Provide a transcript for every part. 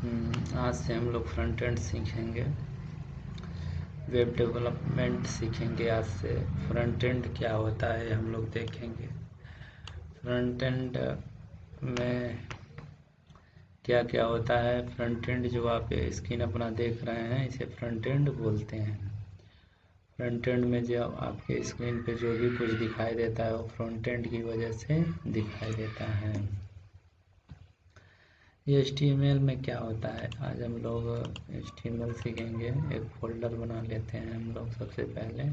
आज से हम लोग फ्रंट एंड सीखेंगे, वेब डेवलपमेंट सीखेंगे। आज से फ्रंट एंड क्या होता है हम लोग देखेंगे। फ्रंट एंड में क्या क्या होता है। फ्रंट एंड जो आप स्क्रीन अपना देख रहे हैं इसे फ्रंट एंड बोलते हैं। फ्रंट एंड में जब आपके स्क्रीन पे जो भी कुछ दिखाई देता है वो फ्रंट एंड की वजह से दिखाई देता है। HTML में क्या होता है, आज हम लोग HTML सीखेंगे। एक फोल्डर बना लेते हैं हम लोग सबसे पहले।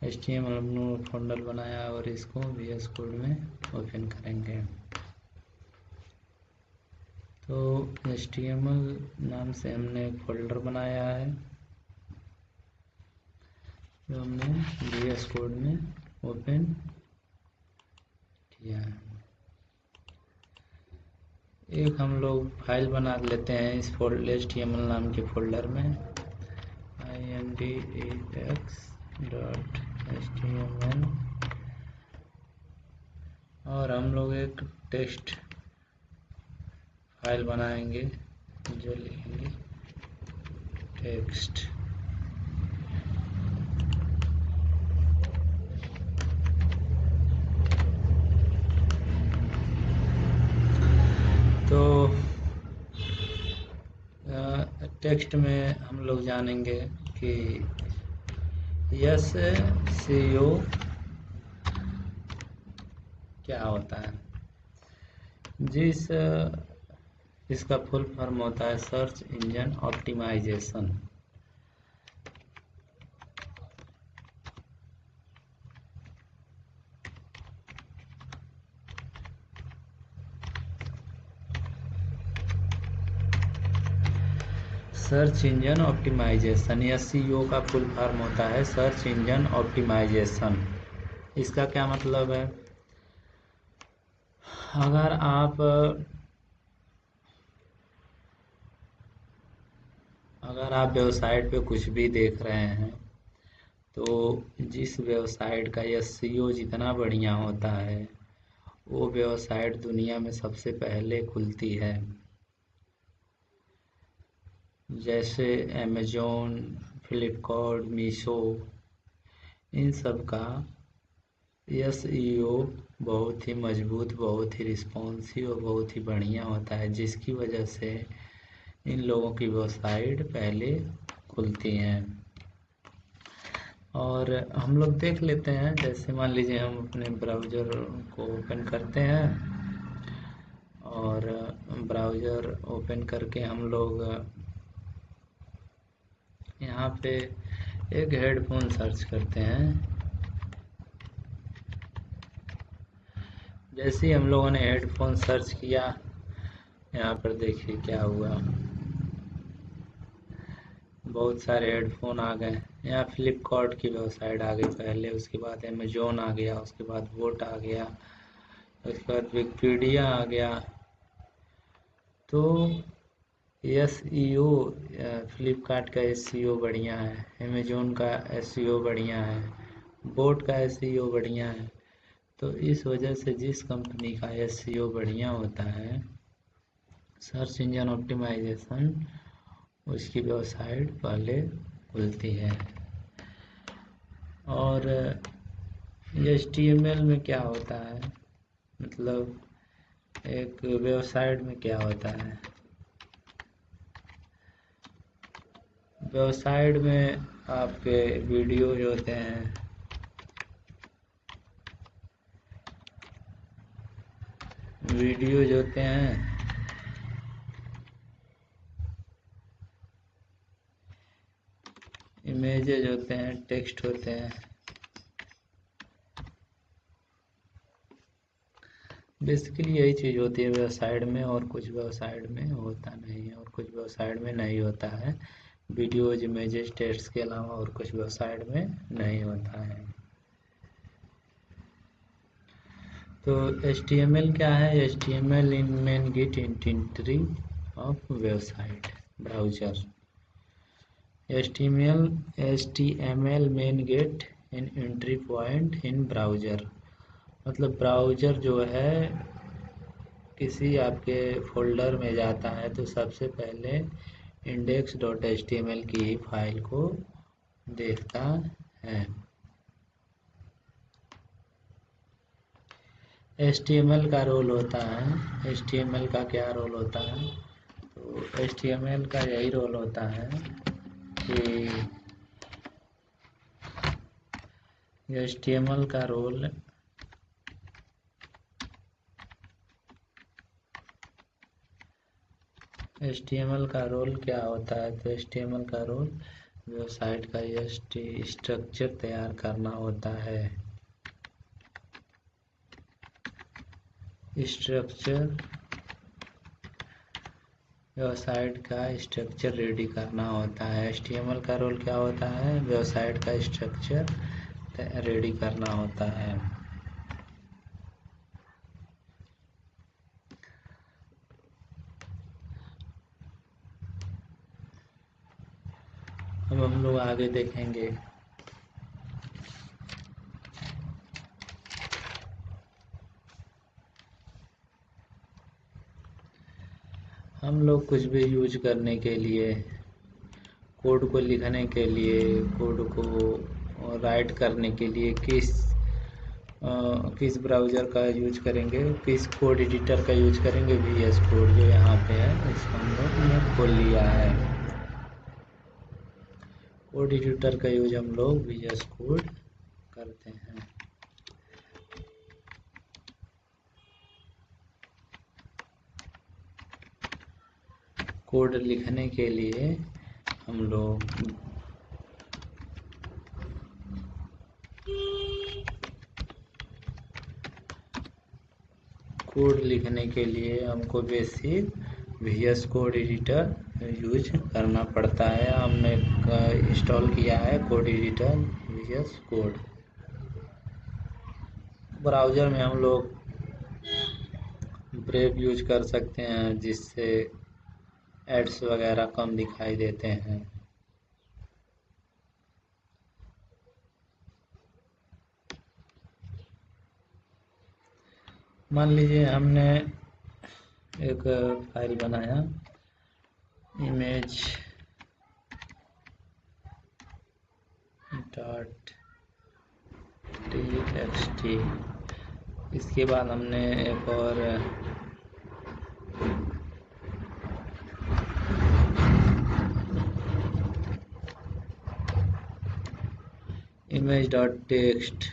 HTML हमने फोल्डर बनाया और इसको VS कोड में ओपन करेंगे। तो HTML नाम से हमने एक फोल्डर बनाया है जो हमने VS कोड में ओपन किया है। एक हम लोग फाइल बना लेते हैं इस HTML नाम के फोल्डर में index.html, और हम लोग एक टेक्स्ट फाइल बनाएंगे जो लिखेंगे टेक्स्ट। तो टेक्स्ट में हम लोग जानेंगे कि SEO क्या होता है। इसका फुल फॉर्म होता है search engine optimisation. Search engine optimisation, SEO का फुल फॉर्म होता है सर्च इंजन ऑप्टिमाइजेशन। इसका क्या मतलब है, अगर आप वेबसाइट पे कुछ भी देख रहे हैं तो जिस वेबसाइट का SEO जितना बढ़िया होता है वो वेबसाइट दुनिया में सबसे पहले खुलती है। जैसे अमेज़न, फ्लिपकार्ट, मीशो, इन सब का SEO बहुत ही मजबूत, बहुत ही रिस्पॉन्सिव और बहुत ही बढ़िया होता है, जिसकी वजह से इन लोगों की वेबसाइट पहले खुलती हैं। और हम लोग देख लेते हैं, जैसे मान लीजिए हम अपने ब्राउज़र को ओपन करते हैं और ब्राउज़र ओपन करके हम लोग यहाँ पे एक हेडफोन सर्च करते हैं। जैसे ही हम लोगों ने हेडफोन सर्च किया, यहाँ पर देखिए क्या हुआ, बहुत सारे हेडफोन आ गए। यहाँ फ्लिपकार्ट की वेबसाइट आ गई पहले, उसके बाद अमेज़न आ गया, उसके बाद वोट आ गया, उसके बाद विकिपीडिया आ गया। तो SEO, फ्लिपकार्ट का SEO बढ़िया है, अमेज़न का SEO बढ़िया है, वोट का SEO बढ़िया है। तो इस वजह से जिस कंपनी का SEO बढ़िया होता है, सर्च इंजन ऑप्टिमाइजेशन, उसकी वेबसाइट पहले खुलती है। और HTML में क्या होता है, मतलब एक वेबसाइट में क्या होता है, वेबसाइट में आपके वीडियो जो होते हैं, वीडियो जो होते हैं, इमेजेज होते हैं, टेक्स्ट होते हैं, बेसिकली यही चीज़ होती है वेबसाइट में। और कुछ वेबसाइट में होता नहीं है, और कुछ वेबसाइट में नहीं होता है। वीडियोज, इमेजेस, टेक्स्ट के अलावा और कुछ वेबसाइट में नहीं होता है। तो HTML क्या है, HTML in main gate entry of website browser. HTML main gate in entry point in browser. मतलब ब्राउज़र जो है किसी आपके फ़ोल्डर में जाता है तो सबसे पहले index.html की ही फाइल को देखता है। HTML का रोल होता है, HTML का क्या रोल होता है? तो HTML का यही रोल होता है कि HTML का रोल HTML का रोल क्या होता है? तो HTML का रोल वेबसाइट का स्ट्रक्चर तैयार करना होता है। स्ट्रक्चर वेबसाइट का स्ट्रक्चर रेडी करना होता है। HTML का रोल क्या होता है? वेबसाइट का स्ट्रक्चर रेडी करना होता है। अब हम लोग आगे देखेंगे। हम लोग कुछ भी यूज करने के लिए, कोड को लिखने के लिए, कोड को राइट करने के लिए किस ब्राउज़र का यूज करेंगे, किस कोड एडिटर का यूज करेंगे? VS कोड जो यहाँ पे है इसको हम लोग ने खोल लिया है। कोड एडिटर का यूज हम लोग VS कोड करते हैं। कोड लिखने के लिए हम लोग हमको basic VS code editor use करना पड़ता है। हमने इंस्टॉल किया है code editor VS code. Browser में हम लोग ब्रेव यूज कर सकते हैं जिससे एड्स वगैरह कम दिखाई देते हैं। मान लीजिए हमने एक फाइल बनाया image.txt। इसके बाद हमने एक और image.text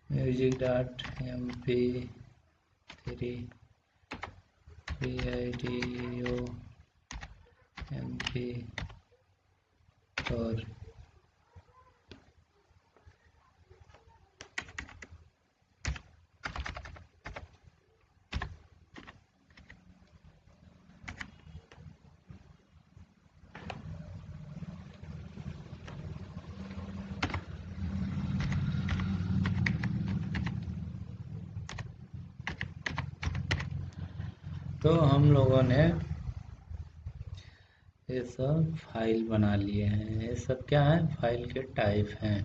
music.mp3 video mp4 तो हम लोगों ने ये सब फाइल बना लिए हैं। ये सब क्या है? फाइल के टाइप हैं।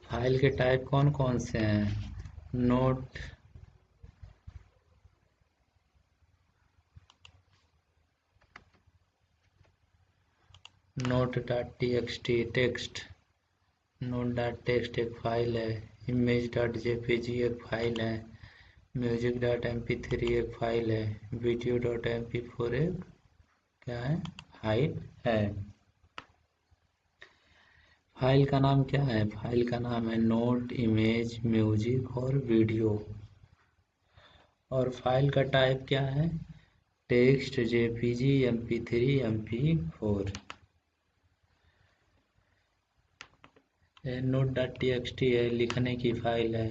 फाइल के टाइप कौन कौन से हैं? नोट.txt टेक्स्ट, नोट.टेक्स्ट एक फाइल है। image.jpg एक फाइल है। music.mp3 एक फाइल है। video.mp4 एक क्या है? फाइल है। फाइल का नाम क्या है? फाइल का नाम है नोट, इमेज, म्यूजिक और वीडियो। और फाइल का टाइप क्या है? Text, JPG, MP3, MP4। नोट.txt है, लिखने की फाइल है।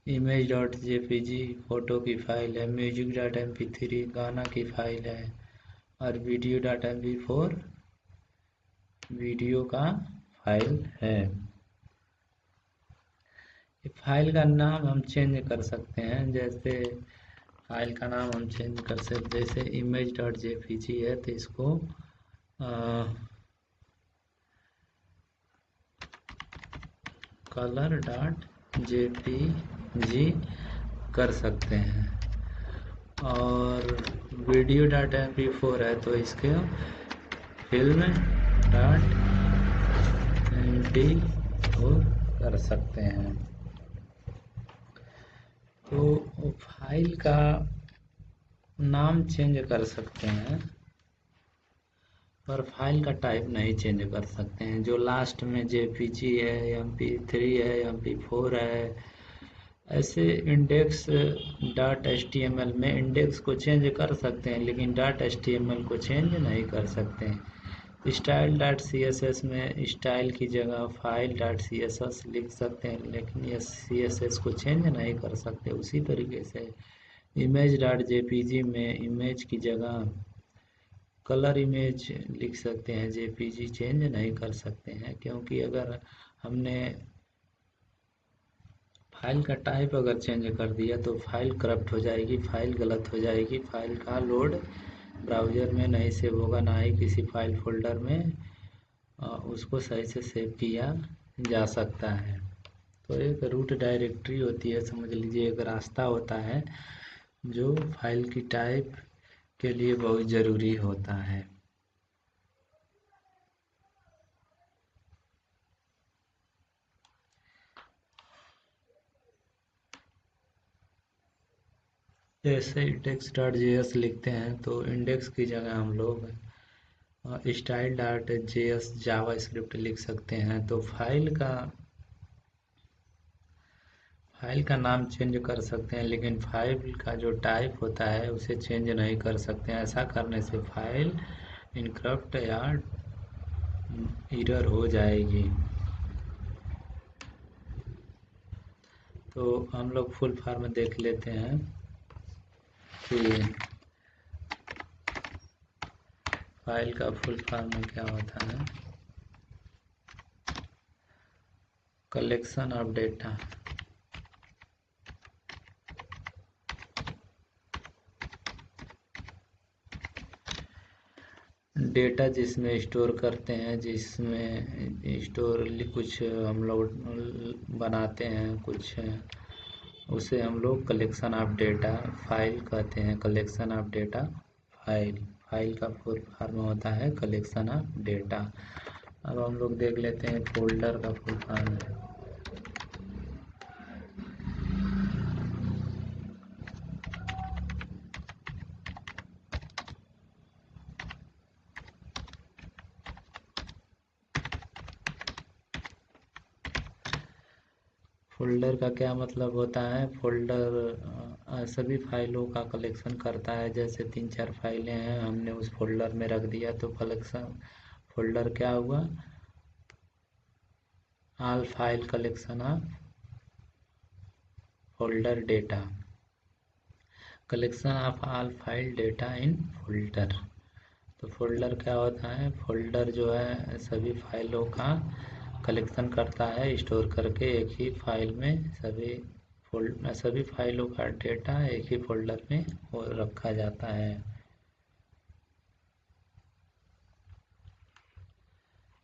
image.jpg फोटो की फाइल है। music.mp3 गाना की फाइल है। और video.mp4 वीडियो का फाइल है। फाइल का नाम हम चेंज कर सकते हैं, जैसे फाइल का नाम हम चेंज कर सकते, जैसे image.jpg है तो इसको color.jpg कर सकते हैं। और video.mp4 है तो इसके film.mp4 कर सकते हैं। तो फाइल का नाम चेंज कर सकते हैं पर फाइल का टाइप नहीं चेंज कर सकते हैं। जो लास्ट में जेपीजी है, MP3 है, MP4 है, ऐसे इंडेक्स .html में इंडेक्स को चेंज कर सकते हैं लेकिन .html को चेंज नहीं कर सकते हैं। style.css में स्टाइल की जगह file.css लिख सकते हैं लेकिन ये CSS को चेंज नहीं कर सकते। उसी तरीके से image.jpg में इमेज की जगह कलर इमेज लिख सकते हैं, जेपीजी चेंज नहीं कर सकते हैं, क्योंकि अगर हमने फाइल का टाइप अगर चेंज कर दिया तो फाइल करप्ट हो जाएगी, फाइल गलत हो जाएगी, फाइल का लोड ब्राउज़र में नहीं सेव होगा, ना ही किसी फाइल फोल्डर में उसको सही से सेव किया जा सकता है। तो एक रूट डायरेक्टरी होती है, समझ लीजिए एक रास्ता होता है जो फाइल की टाइप के लिए बहुत ज़रूरी होता है। जैसे index.js लिखते हैं तो इंडेक्स की जगह हम लोग style.js जावा स्क्रिप्ट लिख सकते हैं। तो फाइल का नाम चेंज कर सकते हैं लेकिन फाइल का जो टाइप होता है उसे चेंज नहीं कर सकते हैं। ऐसा करने से फाइल इनकरप्ट या एरर हो जाएगी। तो हम लोग फुल फॉर्म देख लेते हैं कि फाइल का फुल फॉर्म क्या होता है। कलेक्शन ऑफ डेटा, डेटा जिसमें स्टोर करते हैं, जिसमें स्टोर कुछ हम लोग बनाते हैं कुछ, उसे हम लोग कलेक्शन ऑफ डेटा फाइल कहते हैं। Collection of data file, file का फुल फॉर्म होता है कलेक्शन ऑफ डेटा। अब हम लोग देख लेते हैं फोल्डर का फुल फॉर्म है। फोल्डर का क्या मतलब होता है? फोल्डर सभी फाइलों का कलेक्शन करता है। जैसे 3-4 फाइलें हैं, हमने उस फोल्डर में रख दिया तो कलेक्शन फोल्डर क्या हुआ? All file collection of folder data, collection of all file data in folder. तो फोल्डर क्या होता है? फोल्डर जो है सभी फाइलों का कलेक्शन करता है, स्टोर करके एक ही फाइल में सभी फाइलों का डेटा एक ही फोल्डर में रखा जाता है।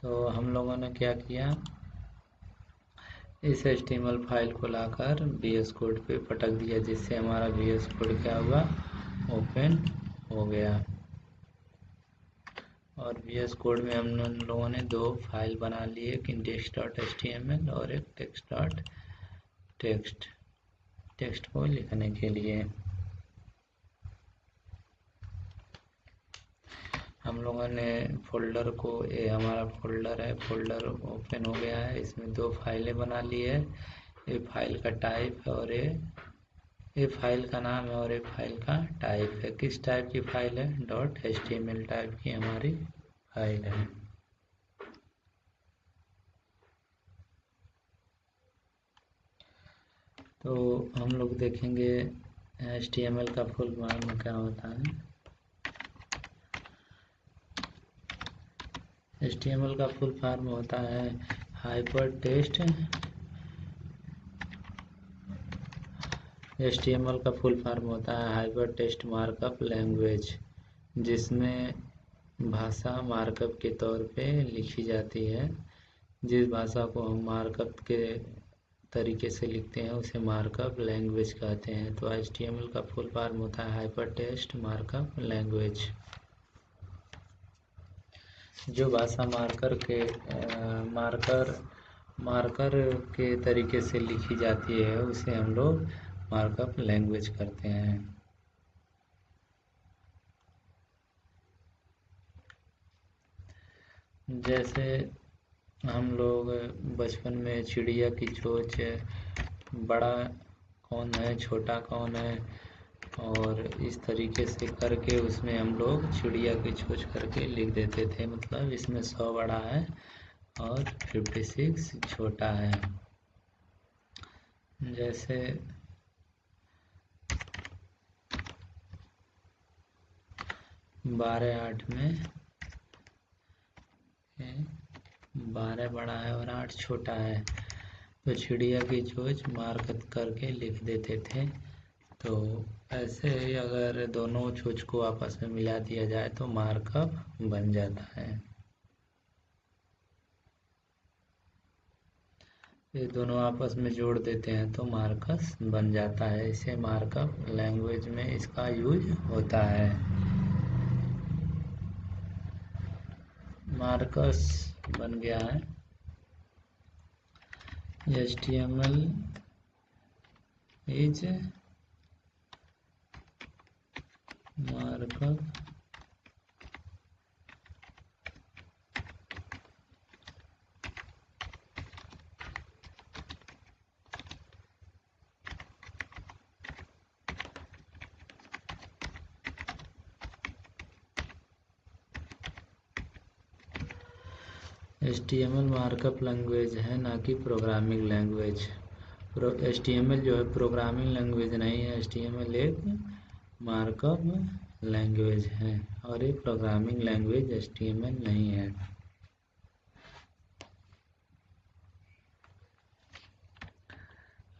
तो हम लोगों ने क्या किया, इस HTML फाइल को लाकर VS कोड पे पटक दिया, जिससे हमारा VS कोड क्या हुआ? ओपन हो गया। और VS कोड में हम लोगों ने 2 फाइल बना लिए, एक index.html और एक टेक्स्ट को लिखने के लिए। हम लोगों ने फोल्डर को, ये हमारा फोल्डर है, फोल्डर ओपन हो गया है, इसमें 2 फाइलें बना ली है। ये फाइल का टाइप है और ये फाइल का नाम है और ये फाइल का टाइप है। किस टाइप की फाइल है? .html टाइप की हमारी फाइल है। तो हम लोग देखेंगे HTML का फुल फॉर्म क्या होता है। HTML का फुल फॉर्म होता है हाइपर टेक्स्ट। HTML का फुल फॉर्म होता है हाइपर टेक्स्ट मार्कअप लैंग्वेज, जिसमें भाषा मार्कअप के तौर पे लिखी जाती है। जिस भाषा को हम मार्कअप के तरीके से लिखते हैं उसे मार्कअप लैंग्वेज कहते हैं। तो HTML का फुल फॉर्म होता है हाइपर टेक्स्ट मार्कअप लैंग्वेज। जो भाषा मार्कर के तरीके से लिखी जाती है उसे हम लोग मार्कअप लैंग्वेज करते हैं। जैसे हम लोग बचपन में चिड़िया की चोंच, बड़ा कौन है छोटा कौन है, और इस तरीके से करके उसमें हम लोग चिड़िया की चोंच करके लिख देते थे। मतलब इसमें 100 बड़ा है और 56 छोटा है। जैसे 12/8 में 12 बड़ा है और 8 छोटा है, तो चिड़िया की चोंच मार्क करके लिख देते थे। तो ऐसे ही अगर दोनों चोंच को आपस में मिला दिया जाए तो मार्कअप बन जाता है। ये दोनों आपस में जोड़ देते हैं तो मार्कस बन जाता है। इसे मार्कअप लैंग्वेज में इसका यूज होता है। मार्कस बन गया है। HTML is markup HTML markup language है, ना कि प्रोग्रामिंग लैंग्वेज। HTML जो है प्रोग्रामिंग लैंग्वेज नहीं है। HTML एक मार्कअप लैंग्वेज है और एक प्रोग्रामिंग लैंग्वेज HTML नहीं है।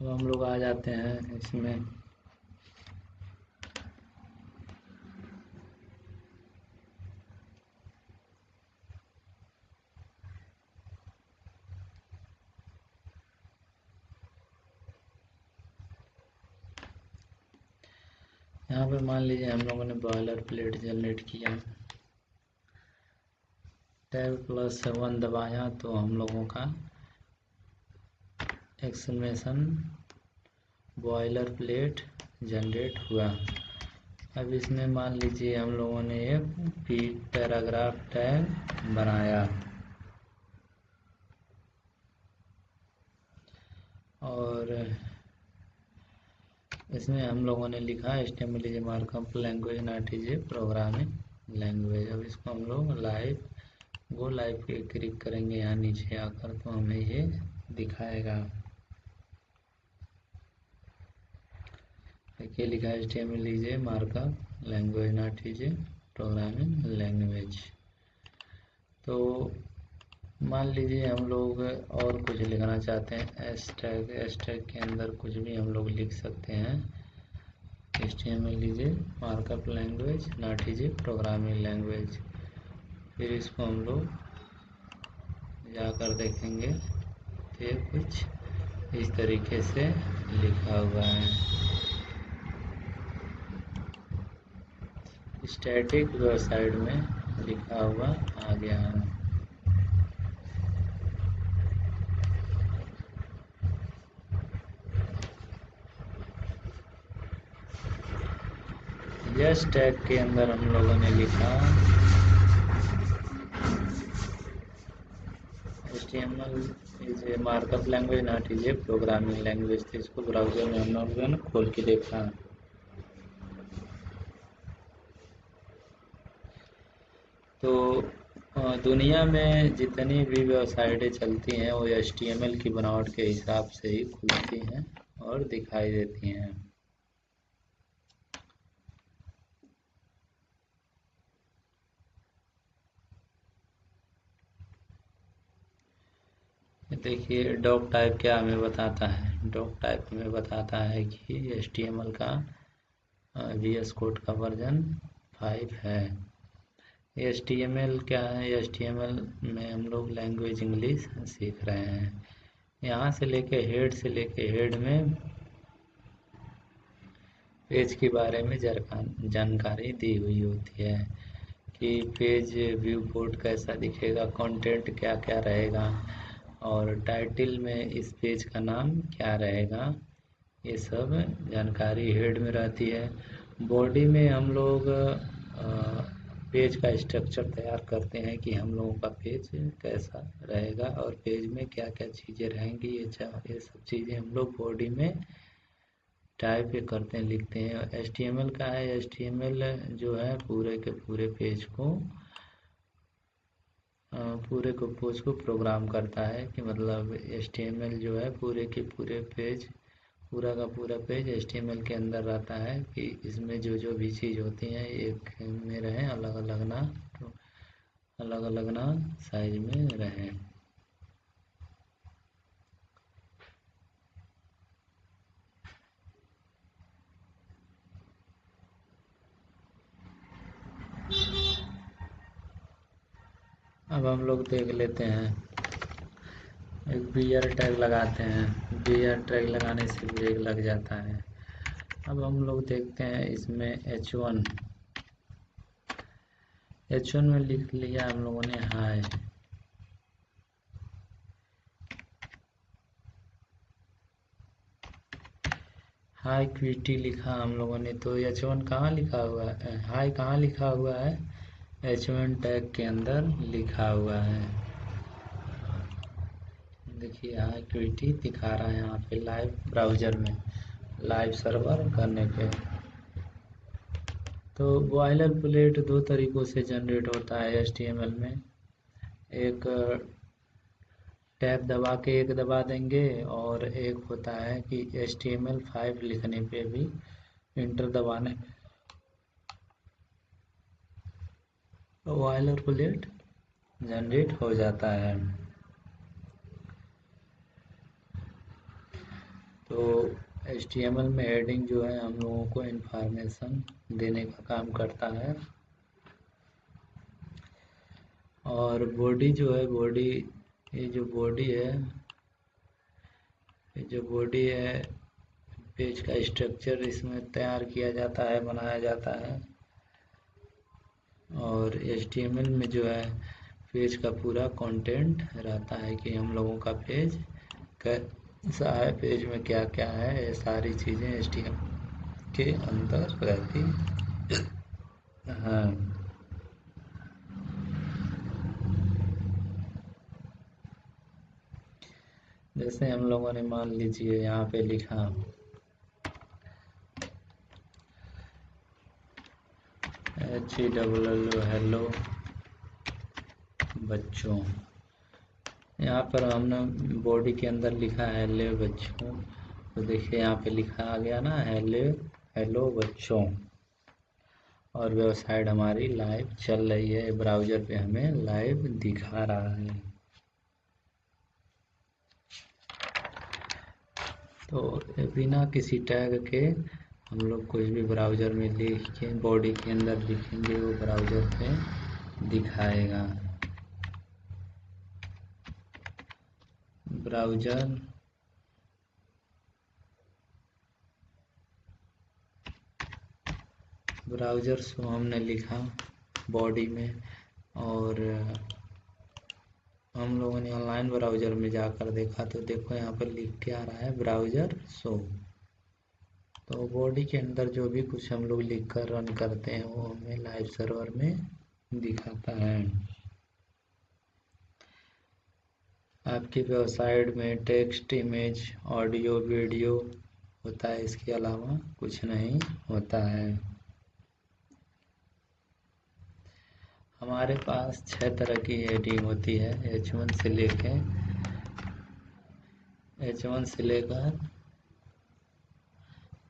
अब हम लोग आ जाते हैं इसमें यहाँ पे मान लीजिए हम लोगों ने बॉयलर प्लेट जनरेट किया, Tab+1 दबाया तो हम लोगों का एक्सक्लेमेशन बॉयलर प्लेट जनरेट हुआ। अब इसमें मान लीजिए हम लोगों ने एक पैराग्राफ टैग बनाया और इसमें हम लोगों ने लिखा HTML is markup language not is a programming language. अब इसको हम लोग लाइव पे क्लिक करेंगे यहाँ नीचे आकर तो हमें ये दिखाएगा। देखिए लिखा है HTML is a markup language not is a programming language. तो मान लीजिए हम लोग और कुछ लिखना चाहते हैं, एस्टैग के अंदर कुछ भी हम लोग लिख सकते हैं। HTML is a markup language not is a programming language. फिर इसको हम लोग जाकर देखेंगे तो ये कुछ इस तरीके से लिखा हुआ है। स्टैटिक वेबसाइट में लिखा हुआ आ गया है। यस टैग के अंदर हम लोगों ने लिखा HTML is a markup language not is a programming language. तो इसको ब्राउजर में हम लोगों ने खोल के देखा। तो दुनिया में जितनी भी वेबसाइटें चलती हैं वो HTML की बनावट के हिसाब से ही खुलती हैं और दिखाई देती हैं। देखिए डॉक टाइप क्या हमें बताता है। डॉक टाइप हमें बताता है कि HTML का VS कोड का वर्जन 5 है। HTML क्या है? HTML में हम लोग लैंग्वेज इंग्लिश सीख रहे हैं। यहाँ से लेके हेड में पेज के बारे में जानकारी दी हुई होती है कि पेज व्यू बोर्ड कैसा दिखेगा, कंटेंट क्या क्या रहेगा और टाइटल में इस पेज का नाम क्या रहेगा। ये सब जानकारी हेड में रहती है। बॉडी में हम लोग पेज का स्ट्रक्चर तैयार करते हैं कि हम लोगों का पेज कैसा रहेगा और पेज में क्या क्या चीज़ें रहेंगी। ये सब चीज़ें हम लोग बॉडी में टाइप करते हैं, लिखते हैं। HTML का है, HTML जो है पूरे के पूरे पेज को प्रोग्राम करता है कि मतलब HTML जो है पूरे के पूरे पेज, पूरा का पूरा पेज HTML के अंदर रहता है कि इसमें जो जो भी चीज़ होती हैं एक में रहें, अलग अलग ना साइज में रहें। अब हम लोग देख लेते हैं, एक BR टैग लगाते हैं। BR टैग लगाने से ब्रेक लग जाता है। अब हम लोग देखते हैं इसमें H1 में लिख लिया हम लोगों ने हाय। हाई क्विटी लिखा हम लोगों ने, तो H1 कहाँ लिखा हुआ है? हाई कहाँ लिखा हुआ है? H1 टैग के अंदर लिखा हुआ है। देखिए हाई क्विटी दिखा रहा है यहाँ पे लाइव ब्राउज़र में, लाइव सर्वर करने पे। तो बॉयलर प्लेट दो तरीक़ों से जनरेट होता है HTML में। एक टैब दबा के एक दबा देंगे और एक होता है कि HTML5 लिखने पे भी इंटर दबाने बॉयलर प्लेट जनरेट हो जाता है। तो HTML में हेडिंग जो है हम लोगों को इन्फॉर्मेशन देने का काम करता है और बॉडी जो है, ये जो बॉडी है पेज का स्ट्रक्चर इसमें तैयार किया जाता है, बनाया जाता है। और HTML में जो है पेज का पूरा कंटेंट रहता है कि हम लोगों का पेज कैसा है, पेज में क्या क्या है, ये सारी चीज़ें HTML के अंदर रहती हाँ। जैसे हम लोगों ने मान लीजिए यहाँ पे लिखा HELLO हेलो बच्चों। यहाँ पर हमने बॉडी के अंदर लिखा है हेलो बच्चों, तो देखिए यहाँ पे लिखा आ गया ना हेलो बच्चों। और वेबसाइट हमारी लाइव चल रही है, ब्राउज़र पे हमें लाइव दिखा रहा है। तो बिना किसी टैग के हम लोग कोई भी ब्राउज़र में लिख के बॉडी के अंदर लिखेंगे, वो ब्राउज़र पे दिखाएगा। ब्राउज़र सो हमने लिखा बॉडी में, और हम लोगों ने ऑनलाइन ब्राउज़र में जाकर देखा तो देखो यहाँ पर लिख के आ रहा है ब्राउज़र शो। तो बॉडी के अंदर जो भी कुछ हम लोग लिख कर रन करते हैं वो हमें लाइव सर्वर में दिखाता है। आपकी वेबसाइट में टेक्स्ट, इमेज, ऑडियो, वीडियो होता है, इसके अलावा कुछ नहीं होता है। हमारे पास 6 तरह की हेडिंग होती है H1 से लेकर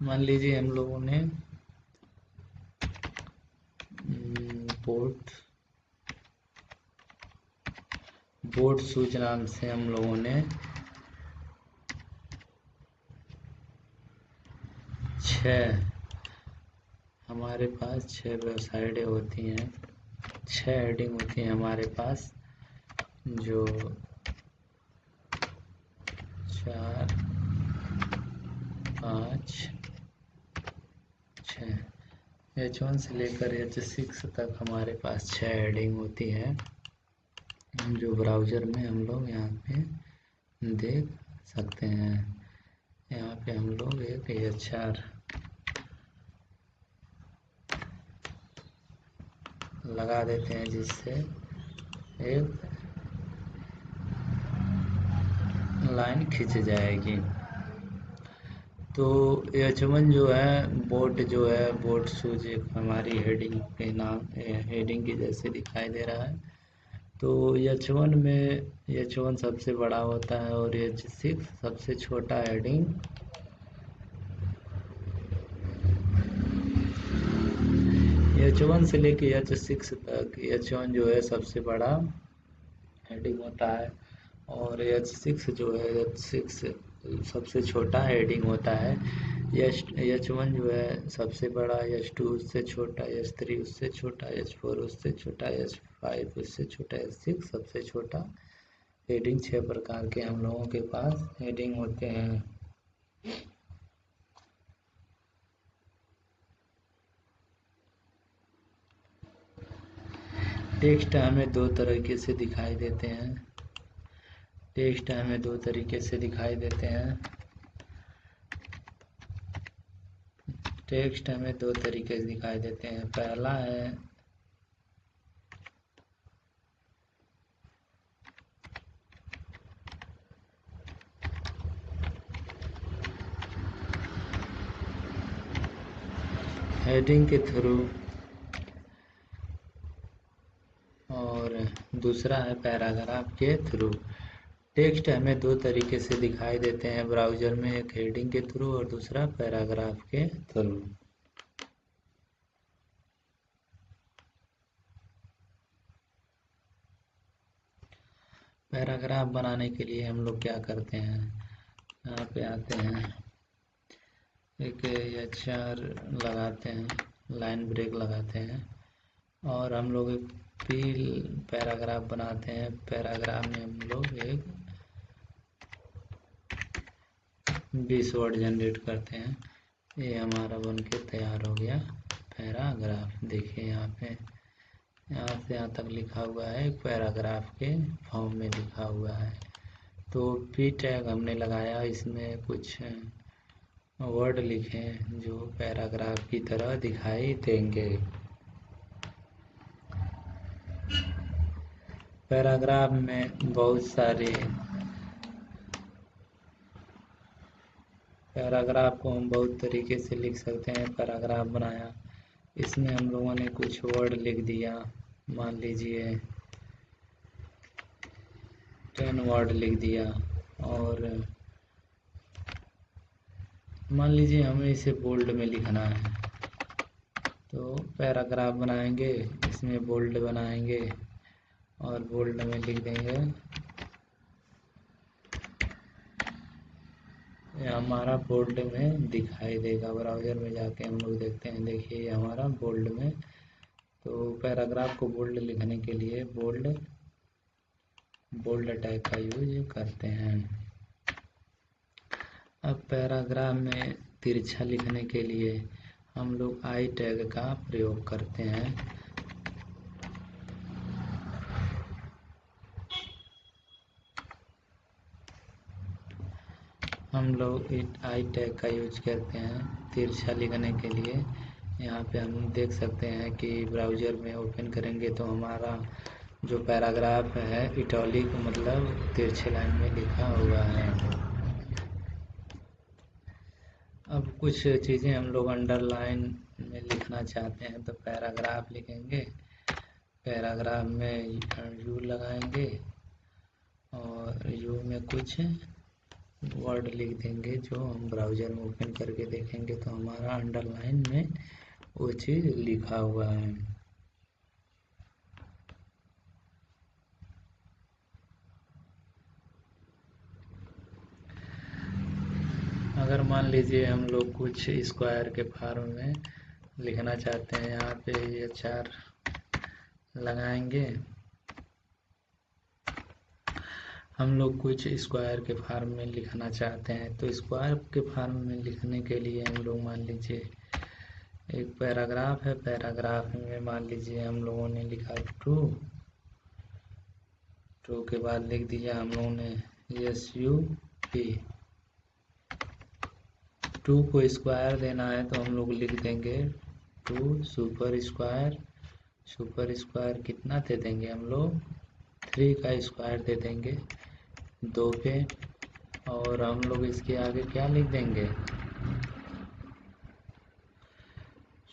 मान लीजिए हम लोगों ने पोर्ट बोट शूज नाम से हम लोगों ने 6 हमारे पास 6 वेबसाइटें होती हैं, 6 हेडिंग होती हैं हमारे पास, जो 4 5 6 H1 से लेकर H6 तक हमारे पास 6 हेडिंग होती है, जो ब्राउज़र में हम लोग यहाँ पे देख सकते हैं। यहाँ पे हम लोग एक HR लगा देते हैं, जिससे एक लाइन खिंच जाएगी। तो H1 जो है बोट, जो है बोट शूज, एक हमारी हेडिंग के नाम, हेडिंग की जैसे दिखाई दे रहा है। तो H1 में H1 सबसे बड़ा होता है और H6 सबसे छोटा हेडिंग। H1 से लेके H6 तक H1 जो है सबसे बड़ा हेडिंग होता है और H6 जो है H6 सबसे छोटा हेडिंग होता है। H1 जो है सबसे बड़ा, H2 उससे छोटा, H3 उससे छोटा, H4 उससे छोटा, H5 उससे छोटा, H6 सबसे छोटा हेडिंग। 6 प्रकार के हम लोगों के पास हेडिंग होते हैं। टेक्स्ट हमें दो तरीके से दिखाई देते हैं। टेक्स्ट हमें दो तरीके से दिखाई देते हैं। टेक्स्ट हमें दो तरीके से दिखाई देते हैं। पहला है हेडिंग के थ्रू और दूसरा है पैराग्राफ के थ्रू। टेक्स्ट हमें दो तरीके से दिखाई देते हैं ब्राउज़र में, एक हेडिंग के थ्रू और दूसरा पैराग्राफ के थ्रू। पैराग्राफ बनाने के लिए हम लोग क्या करते हैं, यहाँ पे आते हैं, एक HR लगाते हैं, लाइन ब्रेक लगाते हैं और हम लोग एक पैराग्राफ बनाते हैं। पैराग्राफ में हम लोग एक 20 वर्ड जनरेट करते हैं। ये हमारा बन के तैयार हो गया पैराग्राफ। देखिए यहाँ पे, यहाँ से यहाँ तक लिखा हुआ है, एक पैराग्राफ के फॉर्म में लिखा हुआ है। तो P टैग हमने लगाया, इसमें कुछ वर्ड लिखे जो पैराग्राफ की तरह दिखाई देंगे। पैराग्राफ में बहुत सारे, पैराग्राफ को हम बहुत तरीके से लिख सकते हैं। पैराग्राफ बनाया, इसमें हम लोगों ने कुछ वर्ड लिख दिया, मान लीजिए 10 वर्ड लिख दिया, और मान लीजिए हमें इसे बोल्ड में लिखना है, तो पैराग्राफ बनाएंगे, इसमें बोल्ड बनाएंगे और बोल्ड में लिख देंगे। ये हमारा बोल्ड में दिखाई देगा। ब्राउज़र में जाके हम लोग देखते हैं, देखिए ये हमारा बोल्ड में। तो पैराग्राफ को बोल्ड लिखने के लिए बोल्ड टैग का यूज करते हैं। अब पैराग्राफ में तिरछा लिखने के लिए हम लोग आई टैग का प्रयोग करते हैं। हम लोग आई टैग का यूज करते हैं तिरछा लिखने के लिए। यहाँ पे हम देख सकते हैं कि ब्राउज़र में ओपन करेंगे तो हमारा जो पैराग्राफ है इटैलिक, मतलब तिरछे लाइन में लिखा हुआ है। अब कुछ चीज़ें हम लोग अंडरलाइन में लिखना चाहते हैं, तो पैराग्राफ लिखेंगे, पैराग्राफ में यू लगाएंगे और यू में कुछ वर्ड लिख देंगे जो हम ब्राउज़र में ओपन करके देखेंगे तो हमारा अंडरलाइन में वो चीज़ लिखा हुआ है। मान लीजिए हम लोग कुछ स्क्वायर के फॉर्म में लिखना चाहते हैं। यहाँ पे ये 4 लगाएंगे। हम लोग कुछ स्क्वायर के फॉर्म में लिखना चाहते हैं, तो स्क्वायर के फॉर्म में लिखने के लिए हम लोग मान लीजिए एक पैराग्राफ है। पैराग्राफ में मान लीजिए हम लोगों ने लिखा टू के बाद लिख दिया हम लोगों ने SUP। 2 को स्क्वायर देना है तो हम लोग लिख देंगे 2 सुपर स्क्वायर। सुपर स्क्वायर कितना दे देंगे हम लोग 3 का स्क्वायर दे देंगे 2 पे, और हम लोग इसके आगे क्या लिख देंगे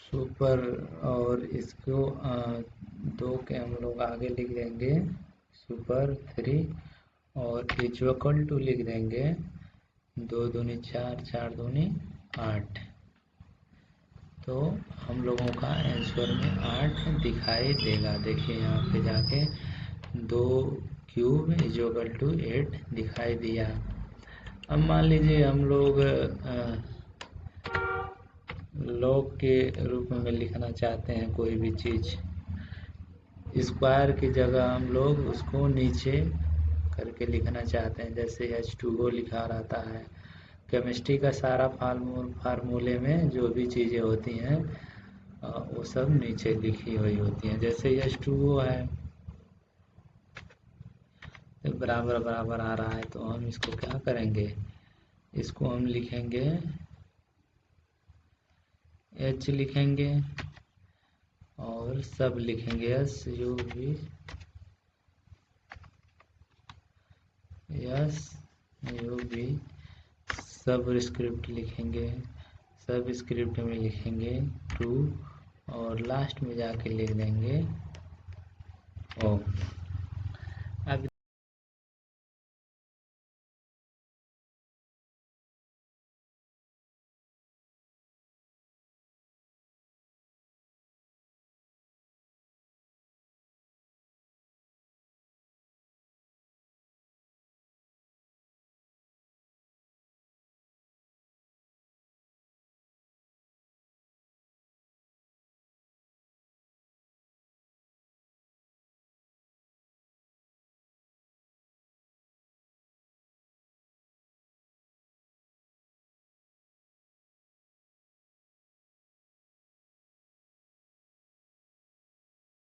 सुपर, और इसको 2 के हम लोग आगे लिख देंगे सुपर 3, और इक्वल टू लिख देंगे 2 दूनी 4, 4 दूनी 8। तो हम लोगों का आंसर में 8 दिखाई देगा। देखिए यहाँ पे जाके 2 क्यूब इक्वल टू 8 दिखाई दिया। अब मान लीजिए हम लोग लॉग के रूप में लिखना चाहते हैं कोई भी चीज़। स्क्वायर की जगह हम लोग उसको नीचे करके लिखना चाहते हैं, जैसे H2O लिखा रहता है। केमिस्ट्री का सारा फार्मूले में जो भी चीज़ें होती हैं वो सब नीचे लिखी हुई होती हैं। जैसे H2O है तो बराबर बराबर आ रहा है, तो हम इसको क्या करेंगे, इसको हम लिखेंगे H लिखेंगे और सब लिखेंगे SUB सब स्क्रिप्ट लिखेंगे, सब स्क्रिप्ट में लिखेंगे 2 और लास्ट में जाके लिख देंगे O।